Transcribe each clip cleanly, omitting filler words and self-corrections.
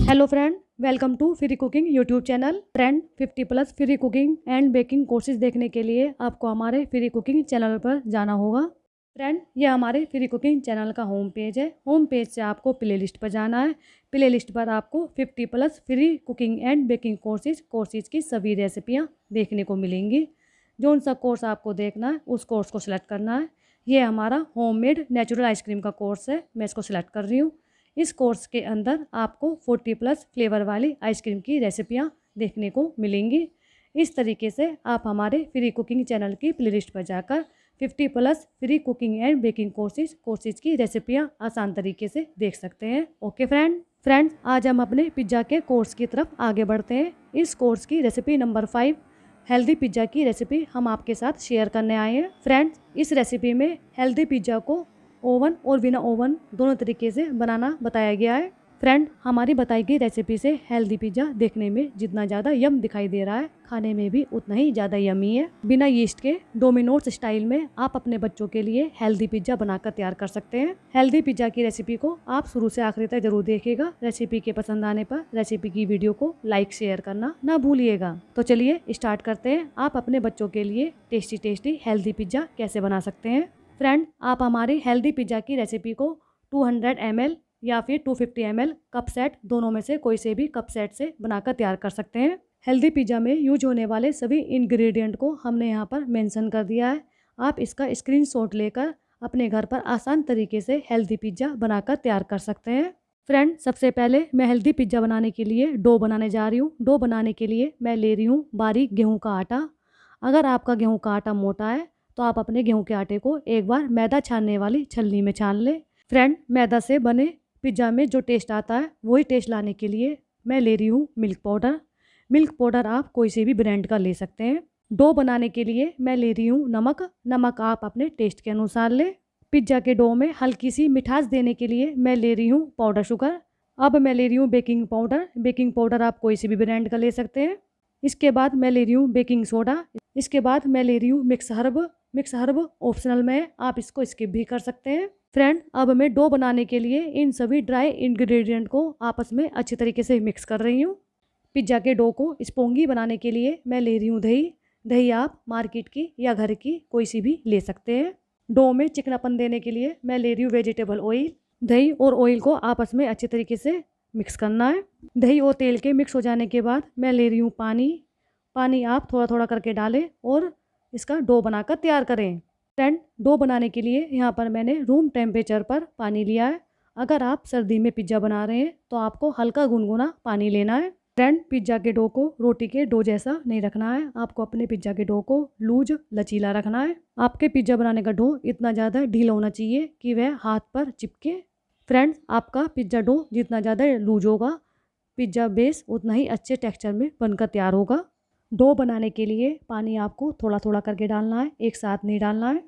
Hello friend, welcome to free cooking YouTube channel. Friend, 50+ free cooking and baking courses देखने के लिए आपको हमारे फ्री कुकिंग चैनल पर जाना होगा। फ्रेंड, ये हमारे फ्री कुकिंग चैनल का होम पेज है। होम पेज से आपको प्ले लिस्ट पर जाना है। प्ले लिस्ट पर आपको 50+ free cooking and baking courses की सभी रेसिपियाँ देखने को मिलेंगी। जो सा कोर्स आपको देखना है उस कोर्स को सिलेक्ट करना है। ये हमारा होममेड नेचुरल आइसक्रीम का कोर्स है। मैं इसको सिलेक्ट कर रही हूँ। इस कोर्स के अंदर आपको 40+ फ्लेवर वाली आइसक्रीम की रेसिपियाँ देखने को मिलेंगी। इस तरीके से आप हमारे फ्री कुकिंग चैनल की प्लेलिस्ट पर जाकर 50+ free cooking and baking courses की रेसिपियाँ आसान तरीके से देख सकते हैं। ओके फ्रेंड्स, आज हम अपने पिज्ज़ा के कोर्स की तरफ आगे बढ़ते हैं। इस कोर्स की रेसिपी नंबर 5 हेल्दी पिज्ज़ा की रेसिपी हम आपके साथ शेयर करने आए हैं। फ्रेंड्स, इस रेसिपी में हेल्दी पिज्ज़ा को ओवन और बिना ओवन दोनों तरीके से बनाना बताया गया है। फ्रेंड, हमारी बताई गई रेसिपी से हेल्दी पिज्ज़ा देखने में जितना ज़्यादा यम दिखाई दे रहा है, खाने में भी उतना ही ज़्यादा यमी है। बिना यीस्ट के डोमिनोज स्टाइल में आप अपने बच्चों के लिए हेल्दी पिज्ज़ा बनाकर तैयार कर सकते हैं। हेल्दी पिज्ज़ा की रेसिपी को आप शुरू से आखिरी तक जरूर देखिएगा। रेसिपी के पसंद आने पर रेसिपी की वीडियो को लाइक शेयर करना ना भूलिएगा। तो चलिए स्टार्ट करते हैं। आप अपने बच्चों के लिए टेस्टी हेल्दी पिज्ज़ा कैसे बना सकते हैं। फ्रेंड, आप हमारी हेल्दी पिज्ज़ा की रेसिपी को 200 ml या फिर 250 ml कप सेट, दोनों में से कोई से भी कप सेट से बनाकर तैयार कर सकते हैं। हेल्दी पिज्ज़ा में यूज होने वाले सभी इंग्रेडिएंट को हमने यहाँ पर मेंशन कर दिया है। आप इसका स्क्रीनशॉट लेकर अपने घर पर आसान तरीके से हेल्दी पिज्ज़ा बनाकर तैयार कर सकते हैं। फ्रेंड, सबसे पहले मैं हेल्दी पिज्ज़ा बनाने के लिए डो बनाने जा रही हूँ। डो बनाने के लिए मैं ले रही हूँ बारीक गेहूँ का आटा। अगर आपका गेहूँ का आटा मोटा है तो आप अपने गेहूं के आटे को एक बार मैदा छानने वाली छलनी में छान लें। फ्रेंड, मैदा से बने पिज्ज़ा में जो टेस्ट आता है वही टेस्ट लाने के लिए मैं ले रही हूँ मिल्क पाउडर। मिल्क पाउडर आप कोई से भी ब्रांड का ले सकते हैं। डो बनाने के लिए मैं ले रही हूँ नमक आप अपने टेस्ट के अनुसार लें। पिज्ज़ा के डो में हल्की सी मिठास देने के लिए मैं ले रही हूँ पाउडर शुगर। अब मैं ले रही हूँ बेकिंग पाउडर। बेकिंग पाउडर आप कोई से भी ब्रांड का ले सकते हैं। इसके बाद मैं ले रही हूँ बेकिंग सोडा। इसके बाद मैं ले रही हूँ मिक्स हर्ब ऑप्शनल में, आप इसको स्किप भी कर सकते हैं। फ्रेंड, अब मैं डो बनाने के लिए इन सभी ड्राई इंग्रेडिएंट को आपस में अच्छी तरीके से मिक्स कर रही हूँ। पिज्ज़ा के डो को स्पॉन्गी बनाने के लिए मैं ले रही हूँ दही आप मार्केट की या घर की कोई सी भी ले सकते हैं। डो में चिकनापन देने के लिए मैं ले रही हूँ वेजिटेबल ऑयल। दही और ऑयल को आपस में अच्छी तरीके से मिक्स करना है। दही और तेल के मिक्स हो जाने के बाद मैं ले रही हूँ पानी आप थोड़ा थोड़ा करके डालें और इसका डो बनाकर तैयार करें। फ्रेंड, डो बनाने के लिए यहाँ पर मैंने रूम टेम्परेचर पर पानी लिया है। अगर आप सर्दी में पिज्ज़ा बना रहे हैं तो आपको हल्का गुनगुना पानी लेना है। फ्रेंड, पिज्ज़ा के डो को रोटी के डो जैसा नहीं रखना है। आपको अपने पिज्ज़ा के डो को लूज लचीला रखना है। आपके पिज्ज़ा बनाने का डो इतना ज़्यादा ढीला होना चाहिए कि वह हाथ पर चिपके। फ्रेंड्स, आपका पिज्ज़ा डो जितना ज़्यादा लूज होगा, पिज्ज़ा बेस उतना ही अच्छे टेक्सचर में बनकर तैयार होगा। डो बनाने के लिए पानी आपको थोड़ा थोड़ा करके डालना है, एक साथ नहीं डालना है।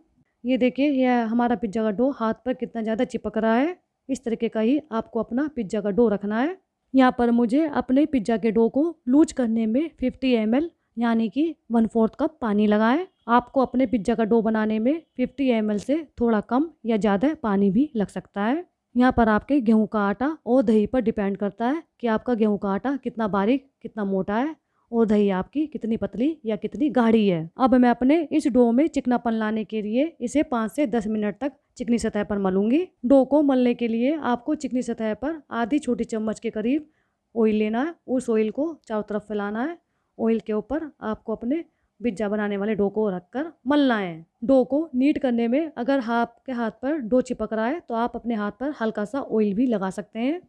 ये देखिए, यह हमारा पिज्ज़ा का डो हाथ पर कितना ज़्यादा चिपक रहा है। इस तरीके का ही आपको अपना पिज्ज़ा का डो रखना है। यहाँ पर मुझे अपने पिज्ज़ा के डो को लूज करने में 50 ml यानी कि 1/4 कप पानी लगा है। आपको अपने पिज्ज़ा का डो बनाने में 50 ml से थोड़ा कम या ज़्यादा पानी भी लग सकता है। यहाँ पर आपके गेहूँ का आटा और दही पर डिपेंड करता है कि आपका गेहूँ का आटा कितना बारीक कितना मोटा है और दही आपकी कितनी पतली या कितनी गाढ़ी है। अब मैं अपने इस डो में चिकनापन लाने के लिए इसे 5 से 10 मिनट तक चिकनी सतह पर मलूंगी। डो को मलने के लिए आपको चिकनी सतह पर आधी छोटी चम्मच के करीब ऑयल लेना है। उस ऑयल को चारों तरफ फैलाना है। ऑयल के ऊपर आपको अपने पिज्ज़ा बनाने वाले डो को रखकर मलना है। डो को नीट करने में अगर आपके हाथ पर डो चिपक रहा है तो आप अपने हाथ पर हल्का सा ऑयल भी लगा सकते हैं।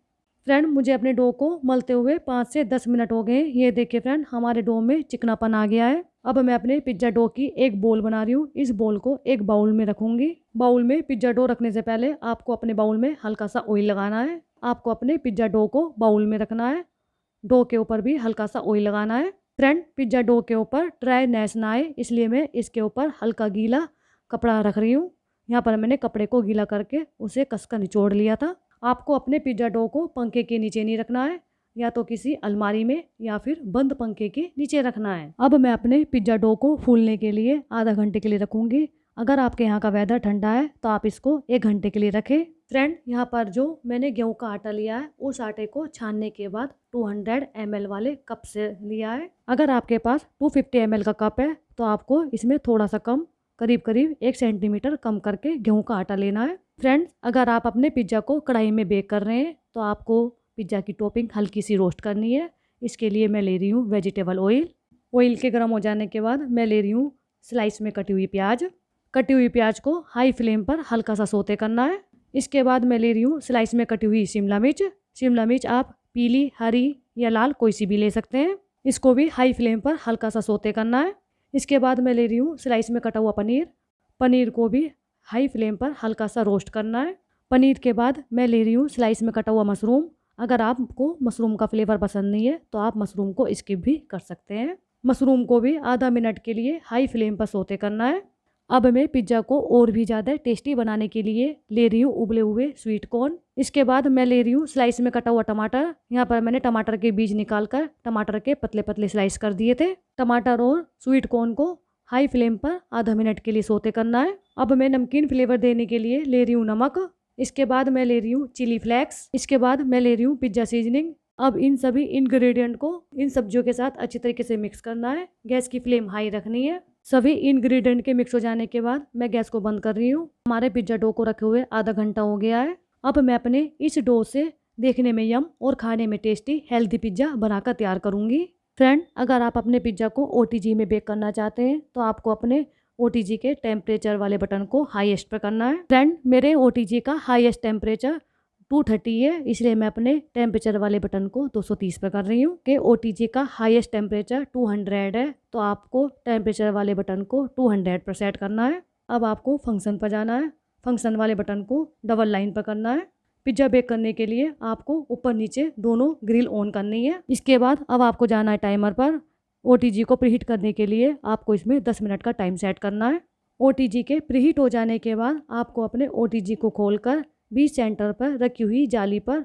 फ्रेंड, मुझे अपने डो को मलते हुए 5 से 10 मिनट हो गए। ये देखिए फ्रेंड, हमारे डो में चिकनापन आ गया है। अब मैं अपने पिज्ज़ा डो की एक बोल बना रही हूँ। इस बोल को एक बाउल में रखूंगी। बाउल में पिज्ज़ा डो रखने से पहले आपको अपने बाउल में हल्का सा ऑयल लगाना है। आपको अपने पिज्ज़ा डो को बाउल में रखना है। डो के ऊपर भी हल्का सा ऑयल लगाना है। फ्रेंड, पिज्ज़ा डो के ऊपर ड्राईनेस ना आए इसलिए मैं इसके ऊपर हल्का गीला कपड़ा रख रही हूँ। यहाँ पर मैंने कपड़े को गीला करके उसे कसकर निचोड़ लिया था। आपको अपने पिज्ज़ा डो को पंखे के नीचे नहीं रखना है, या तो किसी अलमारी में या फिर बंद पंखे के नीचे रखना है। अब मैं अपने पिज्ज़ा डो को फूलने के लिए आधा घंटे के लिए रखूँगी। अगर आपके यहाँ का वेदर ठंडा है तो आप इसको 1 घंटे के लिए रखें। फ्रेंड, यहाँ पर जो मैंने गेहूं का आटा लिया है उस आटे को छानने के बाद 200 ml वाले कप से लिया है। अगर आपके पास 250 ml का कप है तो आपको इसमें थोड़ा सा कम, करीब करीब 1 सेंटीमीटर कम करके गेहूं का आटा लेना है। फ्रेंड्स, अगर आप अपने पिज्ज़ा को कढ़ाई में बेक कर रहे हैं तो आपको पिज्ज़ा की टॉपिंग हल्की सी रोस्ट करनी है। इसके लिए मैं ले रही हूँ वेजिटेबल ऑयल। ऑयल के गर्म हो जाने के बाद मैं ले रही हूँ स्लाइस में कटी हुई प्याज। कटी हुई प्याज को हाई फ्लेम पर हल्का सा सोते करना है। इसके बाद मैं ले रही हूँ स्लाइस में कटी हुई शिमला मिर्च। शिमला मिर्च आप पीली, हरी या लाल कोई सी भी ले सकते हैं। इसको भी हाई फ्लेम पर हल्का सा सोते करना है। इसके बाद मैं ले रही हूँ स्लाइस में कटा हुआ पनीर। पनीर को भी हाई फ्लेम पर हल्का सा रोस्ट करना है। पनीर के बाद मैं ले रही हूँ स्लाइस में कटा हुआ मशरूम। अगर आपको मशरूम का फ्लेवर पसंद नहीं है तो आप मशरूम को स्किप भी कर सकते हैं। मशरूम को भी आधा मिनट के लिए हाई फ्लेम पर सोते करना है। अब मैं पिज्ज़ा को और भी ज़्यादा टेस्टी बनाने के लिए ले रही हूँ उबले हुए स्वीट कॉर्न। इसके बाद मैं ले रही हूँ स्लाइस में कटा हुआ टमाटर। यहाँ पर मैंने टमाटर के बीज निकालकर टमाटर के पतले पतले स्लाइस कर दिए थे। टमाटर और स्वीट कॉर्न को हाई फ्लेम पर आधा मिनट के लिए सोते करना है। अब मैं नमकीन फ्लेवर देने के लिए ले रही हूँ नमक। इसके बाद मैं ले रही हूँ चिली फ्लेक्स। इसके बाद मैं ले रही हूँ पिज्ज़ा सीजनिंग। अब इन सभी इंग्रेडिएंट को इन सब्जियों के साथ अच्छी तरीके से मिक्स करना है। गैस की फ्लेम हाई रखनी है। सभी इंग्रेडिएंट के मिक्स हो जाने के बाद मैं गैस को बंद कर रही हूँ। हमारे पिज्ज़ा डो को रखे हुए आधा घंटा हो गया है। अब मैं अपने इस डो से देखने में यम और खाने में टेस्टी हेल्दी पिज्ज़ा बनाकर तैयार करूँगी। फ्रेंड, अगर आप अपने पिज्ज़ा को OTG में बेक करना चाहते हैं तो आपको अपने OTG के टेम्परेचर वाले बटन को हाईएस्ट पर करना है। फ्रेंड, मेरे OTG का हाईएस्ट टेम्परेचर 230 है, इसलिए मैं अपने टेम्परेचर वाले बटन को 230 पर कर रही हूँ। कि OTG का हाईएस्ट टेम्परेचर 200 है तो आपको टेम्परेचर वाले बटन को 200 पर सेट करना है। अब आपको फंक्शन पर जाना है। फंक्शन वाले बटन को डबल लाइन पर करना है। पिज्ज़ा बेक करने के लिए आपको ऊपर नीचे दोनों ग्रिल ऑन करनी है। इसके बाद अब आपको जाना है टाइमर पर। OTG को प्रीहीट करने के लिए आपको इसमें 10 मिनट का टाइम सेट करना है। OTG के प्रीहीट हो जाने के बाद आपको अपने OTG को खोलकर बीच सेंटर पर रखी हुई जाली पर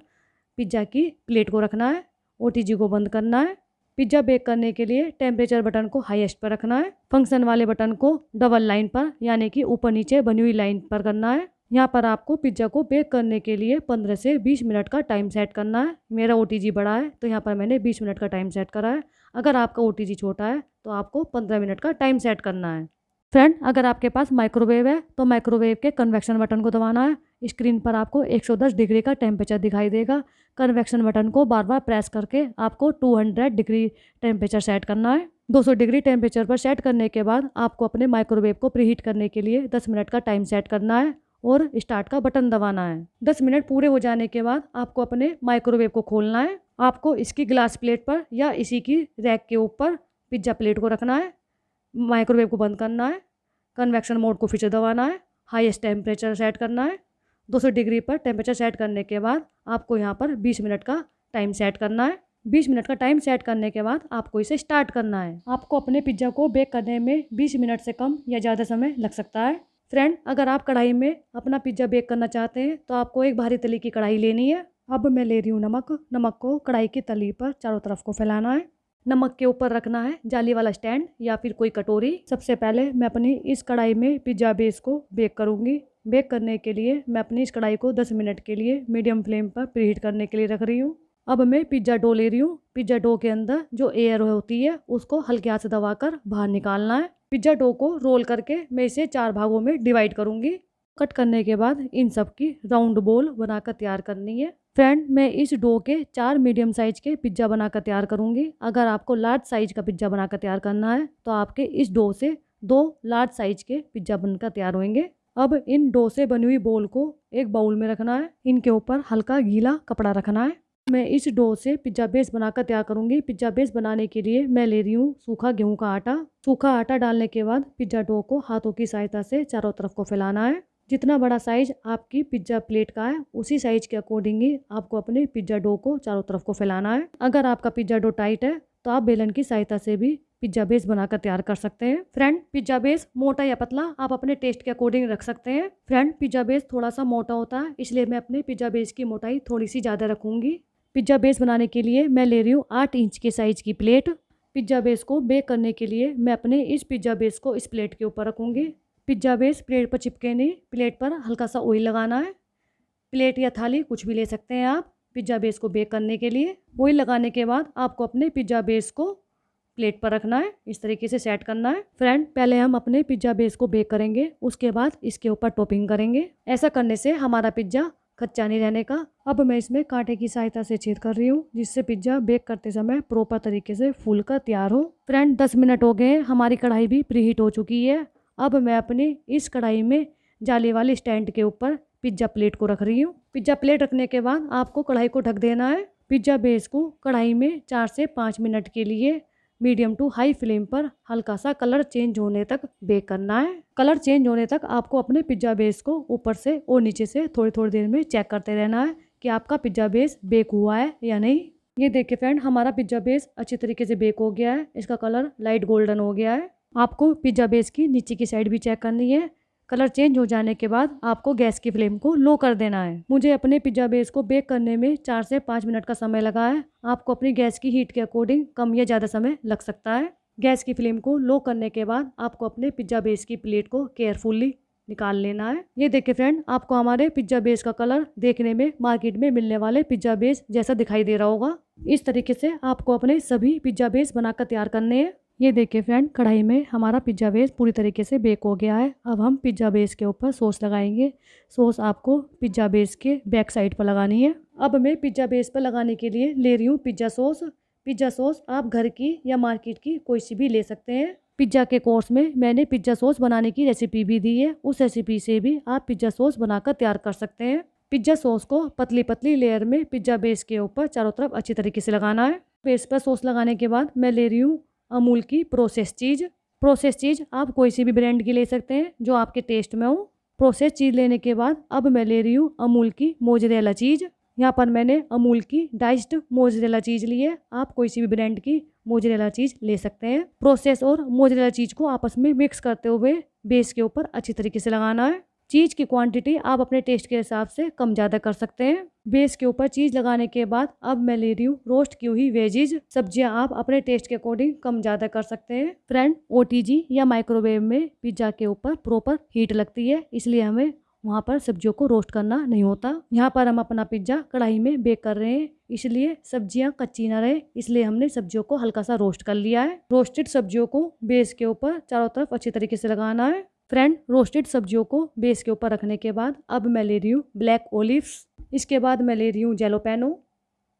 पिज्ज़ा की प्लेट को रखना है। OTG को बंद करना है। पिज्ज़ा बेक करने के लिए टेम्परेचर बटन को हाईएस्ट पर रखना है। फंक्शन वाले बटन को डबल लाइन पर यानी कि ऊपर नीचे बनी हुई लाइन पर करना है। यहाँ पर आपको पिज्ज़ा को बेक करने के लिए 15 से 20 मिनट का टाइम सेट करना है। मेरा OTG बड़ा है तो यहाँ पर मैंने 20 मिनट का टाइम सेट करा है। अगर आपका OTG छोटा है तो आपको 15 मिनट का टाइम सेट करना है। फ्रेंड, अगर आपके पास माइक्रोवेव है तो माइक्रोवेव के कन्वेक्शन बटन को दबाना है। स्क्रीन पर आपको 110 डिग्री का टेम्परेचर दिखाई देगा। कन्वेक्शन बटन को बार बार प्रेस करके आपको 200 डिग्री टेम्परेचर सेट करना है। 200 डिग्री टेम्परेचर पर सेट करने के बाद आपको अपने माइक्रोवेव को प्रीहीट करने के लिए 10 मिनट का टाइम सेट करना है और स्टार्ट का बटन दबाना है। 10 मिनट पूरे हो जाने के बाद आपको अपने माइक्रोवेव को खोलना है। आपको इसकी ग्लास प्लेट पर या इसी की रैक के ऊपर पिज्ज़ा प्लेट को रखना है। माइक्रोवेव को बंद करना है। कन्वेक्शन मोड को फिर से दबाना है। हाईएस्ट टेम्परेचर सेट करना है। 200 डिग्री पर टेम्परेचर सेट करने के बाद आपको यहाँ पर 20 मिनट का टाइम सेट करना है। 20 मिनट का टाइम सेट करने के बाद आपको इसे स्टार्ट करना है। आपको अपने पिज्ज़ा को बेक करने में 20 मिनट से कम या ज़्यादा समय लग सकता है। फ्रेंड, अगर आप कढ़ाई में अपना पिज्ज़ा बेक करना चाहते हैं तो आपको एक भारी तली की कढ़ाई लेनी है। अब मैं ले रही हूँ नमक। नमक को कढ़ाई की तली पर चारों तरफ को फैलाना है। नमक के ऊपर रखना है जाली वाला स्टैंड या फिर कोई कटोरी। सबसे पहले मैं अपनी इस कढ़ाई में पिज्ज़ा बेस को बेक करूँगी। बेक करने के लिए मैं अपनी इस कढ़ाई को 10 मिनट के लिए मीडियम फ्लेम पर प्रीहीट करने के लिए रख रही हूँ। अब मैं पिज्ज़ा डो ले रही हूँ। पिज्ज़ा डो के अंदर जो एयर होती है उसको हल्के हाथ से दबाकर बाहर निकालना है। पिज्ज़ा डो को रोल करके मैं इसे 4 भागों में डिवाइड करूँगी। कट करने के बाद इन सब की राउंड बॉल बनाकर तैयार करनी है। फ्रेंड, मैं इस डो के 4 मीडियम साइज के पिज्ज़ा बनाकर तैयार करूँगी। अगर आपको लार्ज साइज का पिज्ज़ा बनाकर तैयार करना है तो आपके इस डो से 2 लार्ज साइज के पिज्ज़ा बनकर तैयार होंगे। अब इन डो से बनी हुई बॉल को एक बाउल में रखना है। इनके ऊपर हल्का गीला कपड़ा रखना है। मैं इस डो से पिज्ज़ा बेस बनाकर तैयार करूँगी। पिज्ज़ा बेस बनाने के लिए मैं ले रही हूँ सूखा गेहूँ का आटा। सूखा आटा डालने के बाद पिज्ज़ा डो को हाथों की सहायता से चारों तरफ को फैलाना है। जितना बड़ा साइज आपकी पिज्ज़ा प्लेट का है उसी साइज के अकॉर्डिंग ही आपको अपने पिज्ज़ा डो को चारों तरफ को फैलाना है। अगर आपका पिज्ज़ा डो टाइट है तो आप बेलन की सहायता से भी पिज्ज़ा बेस बनाकर तैयार कर सकते हैं। फ्रेंड, पिज्ज़ा बेस मोटा या पतला आप अपने टेस्ट के अकॉर्डिंग रख सकते हैं। फ्रेंड, पिज्ज़ा बेस थोड़ा सा मोटा होता है इसलिए मैं अपने पिज्ज़ा बेस की मोटाई थोड़ी सी ज़्यादा रखूँगी। पिज्ज़ा बेस बनाने के लिए मैं ले रही हूँ 8 इंच के साइज की प्लेट। पिज्ज़ा बेस को बेक करने के लिए मैं अपने इस पिज्ज़ा बेस को इस प्लेट के ऊपर रखूँगी। पिज्ज़ा बेस प्लेट पर चिपके नहीं, प्लेट पर हल्का सा ऑयल लगाना है। प्लेट या थाली कुछ भी ले सकते हैं आप पिज़्ज़ा बेस को बेक करने के लिए। ऑयल लगाने के बाद आपको अपने पिज़्ज़ा बेस को प्लेट पर रखना है, इस तरीके से सेट करना है। फ्रेंड, पहले हम अपने पिज़्ज़ा बेस को बेक करेंगे, उसके बाद इसके ऊपर टॉपिंग करेंगे। ऐसा करने से हमारा पिज़्ज़ा कच्चा नहीं रहने का। अब मैं इसमें कांटे की सहायता से छेद कर रही हूँ, जिससे पिज़्ज़ा बेक करते समय प्रॉपर तरीके से फूल कर तैयार हो। फ्रेंड, 10 मिनट हो गए, हमारी कढ़ाई भी प्रीहीट हो चुकी है। अब मैं अपनी इस कढ़ाई में जाली वाली स्टैंड के ऊपर पिज़्ज़ा प्लेट को रख रही हूँ। पिज़्ज़ा प्लेट रखने के बाद आपको कढ़ाई को ढक देना है। पिज़्ज़ा बेस को कढ़ाई में 4 से 5 मिनट के लिए मीडियम टू हाई फ्लेम पर हल्का सा कलर चेंज होने तक बेक करना है। कलर चेंज होने तक आपको अपने पिज़्ज़ा बेस को ऊपर से और नीचे से थोड़ी थोड़ी देर में चेक करते रहना है कि आपका पिज़्ज़ा बेस बेक हुआ है या नहीं। ये देखिए फ्रेंड, हमारा पिज़्ज़ा बेस अच्छी तरीके से बेक हो गया है, इसका कलर लाइट गोल्डन हो गया है। आपको पिज़्ज़ा बेस की नीचे की साइड भी चेक करनी है। कलर चेंज हो जाने के बाद आपको गैस की फ्लेम को लो कर देना है। मुझे अपने पिज़्ज़ा बेस को बेक करने में 4 से 5 मिनट का समय लगा है। आपको अपनी गैस की हीट के अकॉर्डिंग कम या ज़्यादा समय लग सकता है। गैस की फ्लेम को लो करने के बाद आपको अपने पिज़्ज़ा बेस की प्लेट को केयरफुली निकाल लेना है। ये देखिए फ्रेंड, आपको हमारे पिज़्ज़ा बेस का कलर देखने में मार्केट में मिलने वाले पिज़्ज़ा बेस जैसा दिखाई दे रहा होगा। इस तरीके से आपको अपने सभी पिज़्ज़ा बेस बनाकर तैयार करने हैं। ये देखिए फ्रेंड, कढ़ाई में हमारा पिज़्ज़ा बेस पूरी तरीके से बेक हो गया है। अब हम पिज़्ज़ा बेस के ऊपर सॉस लगाएंगे। सॉस आपको पिज़्ज़ा बेस के बैक साइड पर लगानी है। अब मैं पिज़्ज़ा बेस पर लगाने के लिए ले रही हूँ पिज़्ज़ा सॉस। पिज़्ज़ा सॉस आप घर की या मार्केट की कोई सी भी ले सकते हैं। पिज़्ज़ा के कोर्स में मैंने पिज़्ज़ा सॉस बनाने की रेसिपी भी दी है, उस रेसिपी से भी आप पिज़्ज़ा सॉस बनाकर तैयार कर सकते हैं। पिज़्ज़ा सॉस को पतली पतली लेयर में पिज़्ज़ा बेस के ऊपर चारों तरफ अच्छी तरीके से लगाना है। बेस पर सॉस लगाने के बाद मैं ले रही हूँ अमूल की प्रोसेस चीज़। प्रोसेस चीज़ आप कोई सी भी ब्रांड की ले सकते हैं जो आपके टेस्ट में हो। प्रोसेस चीज़ लेने के बाद अब मैं ले रही हूँ अमूल की मोज़रेला चीज़। यहाँ पर मैंने अमूल की डाइस्ड मोज़रेला चीज़ ली है, आप कोई सी भी ब्रांड की मोज़रेला चीज़ ले सकते हैं। प्रोसेस और मोज़रेला चीज़ को आपस में मिक्स करते हुए बेस के ऊपर अच्छी तरीके से लगाना है। चीज़ की क्वांटिटी आप अपने टेस्ट के हिसाब से कम ज़्यादा कर सकते हैं। बेस के ऊपर चीज़ लगाने के बाद अब मैं ले रही हूँ रोस्ट की हुई वेजीज। सब्जियां आप अपने टेस्ट के अकॉर्डिंग कम ज़्यादा कर सकते हैं। फ्रेंड, ओटीजी या माइक्रोवेव में पिज़्ज़ा के ऊपर प्रॉपर हीट लगती है, इसलिए हमें वहाँ पर सब्जियों को रोस्ट करना नहीं होता। यहाँ पर हम अपना पिज़्ज़ा कढ़ाई में बेक कर रहे हैं, इसलिए सब्जियां कच्ची ना रहे, इसलिए हमने सब्जियों को हल्का सा रोस्ट कर लिया है। रोस्टेड सब्जियों को बेस के ऊपर चारों तरफ अच्छी तरीके से लगाना है। फ्रेंड, रोस्टेड सब्जियों को बेस के ऊपर रखने के बाद अब मैं ले रही हूँ ब्लैक ओलिव्स। इसके बाद मैं ले रही हूँ जैलोपेनो।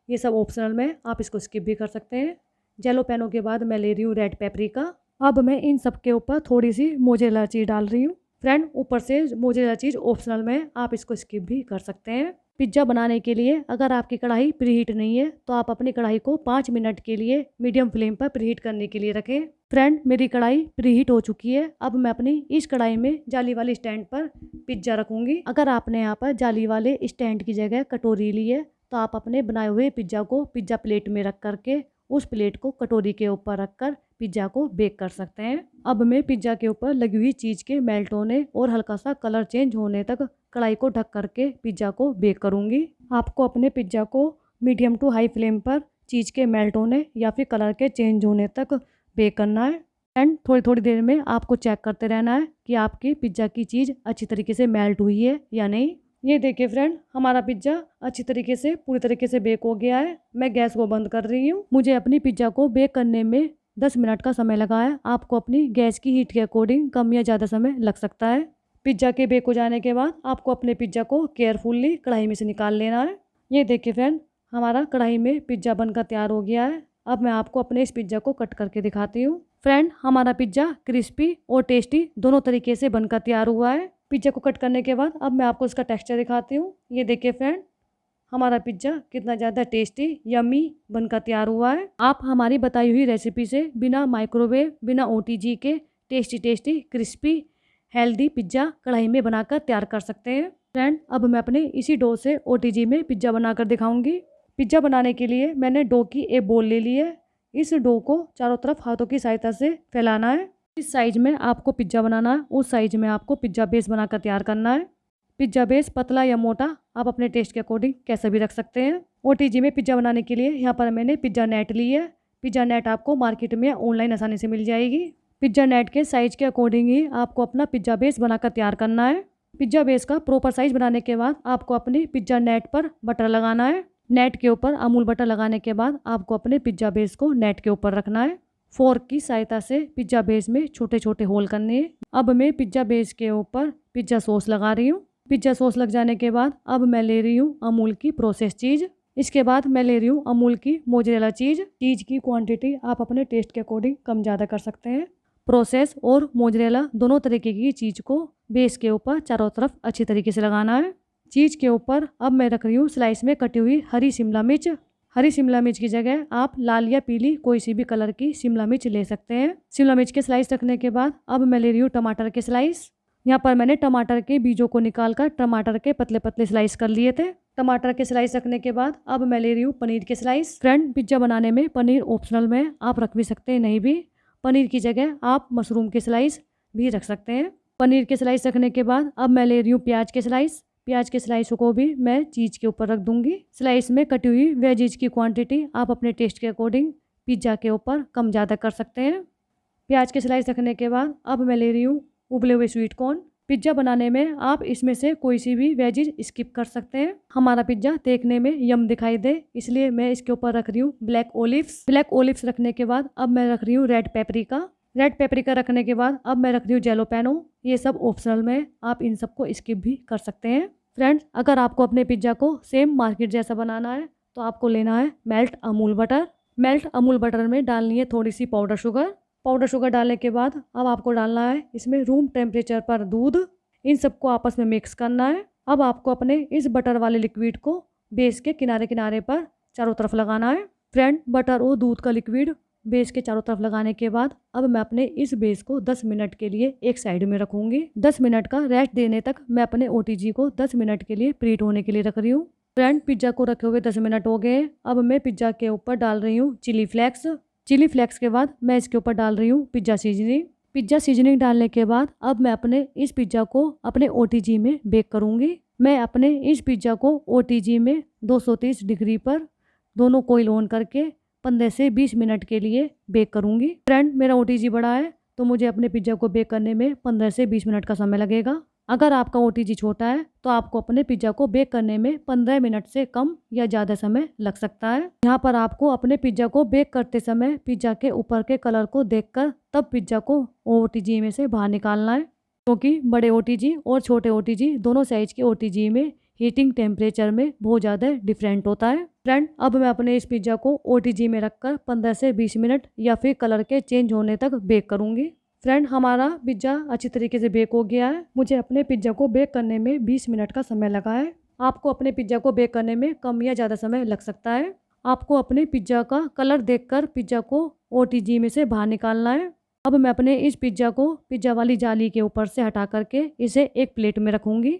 ये सब ऑप्शनल में, आप इसको स्किप भी कर सकते हैं। जैलोपेनो के बाद मैं ले रही हूँ रेड पेपरिका। अब मैं इन सब के ऊपर थोड़ी सी मोज़रेला चीज़ डाल रही हूँ। फ्रेंड, ऊपर से मोज़रेला चीज़ ऑप्शनल में, आप इसको स्किप भी कर सकते हैं। पिज़्ज़ा बनाने के लिए अगर आपकी कढ़ाई प्रीहीट नहीं है तो आप अपनी कढ़ाई को 5 मिनट के लिए मीडियम फ्लेम पर प्रीहीट करने के लिए रखें। फ्रेंड, मेरी कढ़ाई प्रीहीट हो चुकी है। अब मैं अपनी इस कढ़ाई में जाली वाली स्टैंड पर पिज़्ज़ा रखूँगी। अगर आपने यहाँ पर जाली वाले स्टैंड की जगह कटोरी ली है तो आप अपने बनाए हुए पिज़्ज़ा को पिज़्ज़ा प्लेट में रख करके उस प्लेट को कटोरी के ऊपर रखकर पिज़्ज़ा को बेक कर सकते हैं। अब मैं पिज़्ज़ा के ऊपर लगी हुई चीज़ के मेल्ट होने और हल्का सा कलर चेंज होने तक कढ़ाई को ढक करके पिज़्ज़ा को बेक करूँगी। आपको अपने पिज़्ज़ा को मीडियम टू हाई फ्लेम पर चीज़ के मेल्ट होने या फिर कलर के चेंज होने तक बेक करना है। एंड थोड़ी थोड़ी देर में आपको चेक करते रहना है कि आपकी पिज़्ज़ा की चीज़ अच्छी तरीके से मेल्ट हुई है या नहीं। ये देखिए फ्रेंड, हमारा पिज़्ज़ा अच्छी तरीके से पूरी तरीके से बेक हो गया है। मैं गैस को बंद कर रही हूँ। मुझे अपनी पिज़्ज़ा को बेक करने में 10 मिनट का समय लगा है। आपको अपनी गैस की हीट के अकॉर्डिंग कम या ज़्यादा समय लग सकता है। पिज़्ज़ा के बेक हो जाने के बाद आपको अपने पिज़्ज़ा को केयरफुली कढ़ाई में से निकाल लेना है। ये देखिए फ्रेंड, हमारा कढ़ाई में पिज़्ज़ा बनकर तैयार हो गया है। अब मैं आपको अपने इस पिज़्ज़ा को कट करके दिखाती हूँ। फ्रेंड, हमारा पिज़्ज़ा क्रिस्पी और टेस्टी दोनों तरीके से बनकर तैयार हुआ है। पिज़्ज़ा को कट करने के बाद अब मैं आपको इसका टेक्सचर दिखाती हूँ। ये देखिए फ्रेंड, हमारा पिज़्ज़ा कितना ज़्यादा टेस्टी यम्मी बनकर तैयार हुआ है। आप हमारी बताई हुई रेसिपी से बिना माइक्रोवेव, बिना ओटीजी के टेस्टी क्रिस्पी हेल्दी पिज़्ज़ा कढ़ाई में बनाकर तैयार कर सकते हैं। फ्रेंड, अब मैं अपने इसी डो से ओटीजी में पिज़्ज़ा बनाकर दिखाऊंगी। पिज़्ज़ा बनाने के लिए मैंने डो की एक बोल ले ली है। इस डो को चारों तरफ हाथों की सहायता से फैलाना है। जिस साइज में आपको पिज़्ज़ा बनाना है उस साइज में आपको पिज़्ज़ा बेस बनाकर तैयार करना है। पिज़्ज़ा बेस पतला या मोटा आप अपने टेस्ट के अकॉर्डिंग कैसे भी रख सकते हैं। ओटीजी में पिज़्ज़ा बनाने के लिए यहाँ पर मैंने पिज़्ज़ा नेट ली है। पिज़्ज़ा नेट आपको मार्केट में ऑनलाइन आसानी से मिल जाएगी। पिज्ज़ा नेट के साइज़ के अकॉर्डिंग ही आपको अपना पिज्ज़ा बेस बनाकर तैयार करना है। पिज्ज़ा बेस का प्रॉपर साइज़ बनाने के बाद आपको अपनी पिज्ज़ा नेट पर बटर लगाना है। नेट के ऊपर अमूल बटर लगाने के बाद आपको अपने पिज्ज़ा बेस को नेट के ऊपर रखना है। फोर्क की सहायता से पिज्ज़ा बेस में छोटे छोटे होल करने हैं। अब मैं पिज्ज़ा बेस के ऊपर पिज्ज़ा सॉस लगा रही हूँ। पिज्ज़ा सॉस लग जाने के बाद अब मैं ले रही हूँ अमूल की प्रोसेस चीज़। इसके बाद मैं ले रही हूँ अमूल की मोज़रेला चीज़। चीज़ की क्वांटिटी आप अपने टेस्ट के अकॉर्डिंग कम ज़्यादा कर सकते हैं। प्रोसेस और मोज़रेला दोनों तरीके की चीज़ को बेस के ऊपर चारों तरफ अच्छी तरीके से लगाना है। चीज़ के ऊपर अब मैं रख रही हूँ स्लाइस में कटी हुई हरी शिमला मिर्च। हरी शिमला मिर्च की जगह आप लाल या पीली कोई सी भी कलर की शिमला मिर्च ले सकते हैं। शिमला मिर्च के स्लाइस रखने के बाद अब मैं ले रही हूँ टमाटर के स्लाइस। यहाँ पर मैंने टमाटर के बीजों को निकालकर टमाटर के पतले पतले स्लाइस कर लिए थे। टमाटर के स्लाइस रखने के बाद अब मैं ले रही हूँ पनीर के स्लाइस। फ्रेंड, पिज्ज़ा बनाने में पनीर ऑप्शनल में आप रख भी सकते हैं, नहीं भी। पनीर की जगह आप मशरूम के स्लाइस भी रख सकते हैं। पनीर के स्लाइस रखने के बाद अब मैं ले रही हूँ प्याज के स्लाइस। प्याज के स्लाइसों को भी मैं चीज़ के ऊपर रख दूंगी। स्लाइस में कटी हुई वेजीज की क्वांटिटी आप अपने टेस्ट के अकॉर्डिंग पिज्ज़ा के ऊपर कम ज़्यादा कर सकते हैं। प्याज के स्लाइस रखने के बाद अब मैं ले रही हूँ उबले हुए स्वीट कॉर्न। पिज्ज़ा बनाने में आप इसमें से कोई सी भी वेजीज स्किप कर सकते हैं। हमारा पिज्ज़ा देखने में यम दिखाई दे, इसलिए मैं इसके ऊपर रख रही हूँ ब्लैक ओलिव्स। ब्लैक ओलिव्स रखने के बाद अब मैं रख रही हूँ रेड पेपरिका। रेड पेपरिका रखने के बाद अब मैं रख रही हूँ जैलोपेनो। ये सब ऑप्शनल में, आप इन सबको स्किप भी कर सकते हैं। फ्रेंड्स, अगर आपको अपने पिज्ज़ा को सेम मार्केट जैसा बनाना है तो आपको लेना है melt Amul butter. Melt Amul butter में डालनी है थोड़ी सी पाउडर शुगर। पाउडर शुगर डालने के बाद अब आपको डालना है इसमें रूम टेम्परेचर पर दूध। इन सबको आपस में मिक्स करना है। अब आपको अपने इस बटर वाले लिक्विड को बेस के किनारे किनारे पर चारों तरफ लगाना है। फ्रेंड, बटर और दूध का लिक्विड बेस के चारों तरफ लगाने के बाद अब मैं अपने इस बेस को 10 मिनट के लिए एक साइड में रखूंगी। 10 मिनट का रेस्ट देने तक मैं अपने ओटीजी को 10 मिनट के लिए प्रीट होने के लिए रख रही हूँ। फ्रेंड, पिज्ज़ा को रखे हुए 10 मिनट हो गए। अब मैं पिज्ज़ा के ऊपर डाल रही हूँ चिली फ्लेक्स। चिली फ्लेक्स के बाद मैं इसके ऊपर डाल रही हूँ पिज्ज़ा सीजनिंग। पिज्ज़ा सीजनिंग डालने के बाद अब मैं अपने इस पिज्ज़ा को अपने ओटीजी में बेक करूँगी। मैं अपने इस पिज्ज़ा को ओटीजी में 230 डिग्री पर दोनों कोईल ऑन करके 15 से 20 मिनट के लिए बेक करूँगी। फ्रेंड, मेरा ओटीजी बड़ा है तो मुझे अपने पिज्ज़ा को बेक करने में 15 से 20 मिनट का समय लगेगा। अगर आपका ओटीजी छोटा है तो आपको अपने पिज्ज़ा को बेक करने में 15 मिनट से कम या ज़्यादा समय लग सकता है। यहाँ पर आपको अपने पिज्ज़ा को बेक करते समय पिज्ज़ा के ऊपर के कलर को देखकर तब पिज्ज़ा को ओटीजी में से बाहर निकालना है, क्योंकि बड़े ओटीजी और छोटे ओटीजी दोनों साइज के ओटीजी में हीटिंग टेम्परेचर में बहुत ज़्यादा डिफरेंट होता है। फ्रेंड, अब मैं अपने इस पिज्ज़ा को ओटीजी में रखकर 15 से 20 मिनट या फिर कलर के चेंज होने तक बेक करूँगी। फ्रेंड, हमारा पिज्ज़ा अच्छी तरीके से बेक हो गया है। मुझे अपने पिज्ज़ा को बेक करने में 20 मिनट का समय लगा है। आपको अपने पिज्ज़ा को बेक करने में कम या ज़्यादा समय लग सकता है। आपको अपने पिज्ज़ा का कलर देखकर पिज्ज़ा को ओटीजी में से बाहर निकालना है। अब मैं अपने इस पिज्ज़ा को पिज्ज़ा वाली जाली के ऊपर से हटा करके इसे एक प्लेट में रखूँगी।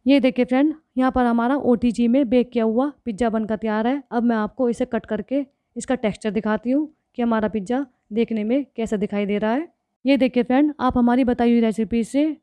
ये देखिए फ्रेंड, यहाँ पर हमारा ओटीजी में बेक किया हुआ पिज्ज़ा बनकर तैयार है। अब मैं आपको इसे कट करके इसका टेक्सचर दिखाती हूँ कि हमारा पिज्ज़ा देखने में कैसा दिखाई दे रहा है। ये देखिए फ्रेंड, आप हमारी बताई हुई रेसिपी से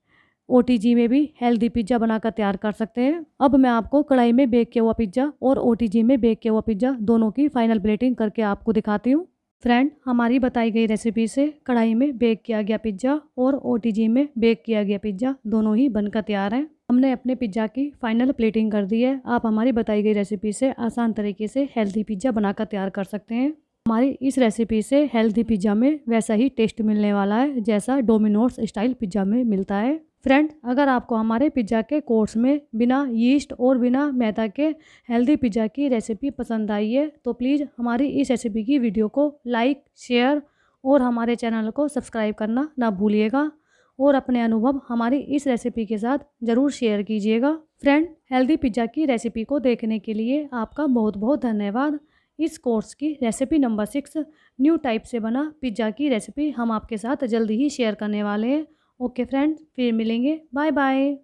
ओटीजी में भी हेल्दी पिज्ज़ा बनाकर तैयार कर सकते हैं। अब मैं आपको कढ़ाई में बेक किया हुआ पिज्ज़ा और ओटीजी में बेक किया हुआ पिज्ज़ा दोनों की फाइनल प्लेटिंग करके आपको दिखाती हूँ। फ्रेंड, हमारी बताई गई रेसिपी से कढ़ाई में बेक किया गया पिज्ज़ा और ओटीजी में बेक किया गया पिज्ज़ा दोनों ही बनकर तैयार हैं। हमने अपने पिज्ज़ा की फाइनल प्लेटिंग कर दी है। आप हमारी बताई गई रेसिपी से आसान तरीके से हेल्दी पिज्ज़ा बनाकर तैयार कर सकते हैं। हमारी इस रेसिपी से हेल्दी पिज्ज़ा में वैसा ही टेस्ट मिलने वाला है जैसा डोमिनोज स्टाइल पिज्ज़ा में मिलता है। फ्रेंड, अगर आपको हमारे पिज्ज़ा के कोर्स में बिना यीस्ट और बिना मैदा के हेल्दी पिज्ज़ा की रेसिपी पसंद आई है तो प्लीज़ हमारी इस रेसिपी की वीडियो को लाइक, शेयर और हमारे चैनल को सब्सक्राइब करना ना भूलिएगा और अपने अनुभव हमारी इस रेसिपी के साथ ज़रूर शेयर कीजिएगा। फ्रेंड, हेल्दी पिज्ज़ा की रेसिपी को देखने के लिए आपका बहुत बहुत धन्यवाद। इस कोर्स की रेसिपी नंबर 6 न्यू टाइप से बना पिज्ज़ा की रेसिपी हम आपके साथ जल्दी ही शेयर करने वाले हैं। ओके फ्रेंड्स, फिर मिलेंगे। Bye bye.